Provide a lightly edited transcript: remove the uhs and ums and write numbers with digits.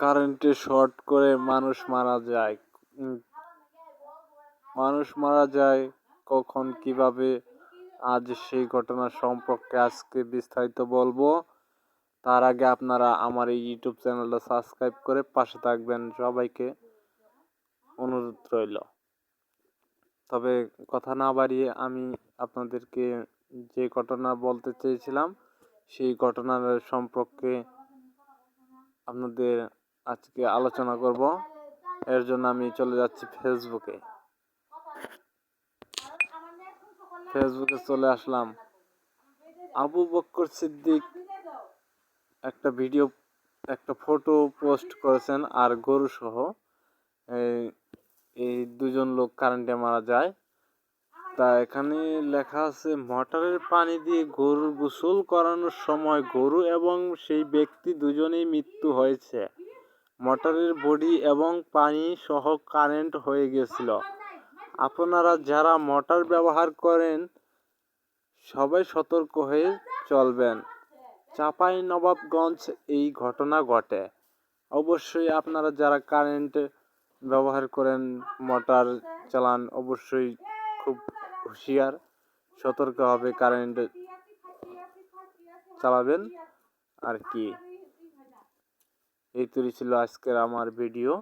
কারেন্টে শর্ট করে মানুষ মারা যায়। মানুষ মারা যায় কখন, কিভাবে, আজ সেই ঘটনা সম্পর্কে আজকে বিস্তারিত বলবো। তার আগে আপনারা আমার এই ইউটিউব চ্যানেলটা সাবস্ক্রাইব করে পাশে থাকবেন, সবাইকে অনুরোধ রইল। তবে কথা না বাড়িয়ে আমি আপনাদেরকে যে ঘটনা বলতে চেয়েছিলাম সেই ঘটনার সম্পর্কে আপনাদের আজকে আলোচনা করব। এর জন্য আমি চলে যাচ্ছি ফেসবুকে চলে আসলাম। আবু বকর সিদ্দিক একটা ফটো পোস্ট করেছেন, আর গরু সহ এই দুজন লোক কারেন্টে মারা যায়। তা এখানে লেখা আছে, মোটরের পানি দিয়ে গরুর গোসল করানোর সময় গরু এবং সেই ব্যক্তি দুজনেই মৃত্যু হয়েছে। মোটরের বডি এবং পানি সহ কারেন্ট হয়ে গেছিল। আপনারা যারা মোটর ব্যবহার করেন সবাই সতর্ক হয়ে চলবেন। চাঁপাইনবাবগঞ্জ এই ঘটনা ঘটে। অবশ্যই আপনারা যারা কারেন্ট ব্যবহার করেন, মোটর চালান, অবশ্যই খুব হুঁশিয়ার সতর্কভাবে কারেন্ট চালাবেন। আর কি, এই তৈরি ছিল আজকের আমার ভিডিও।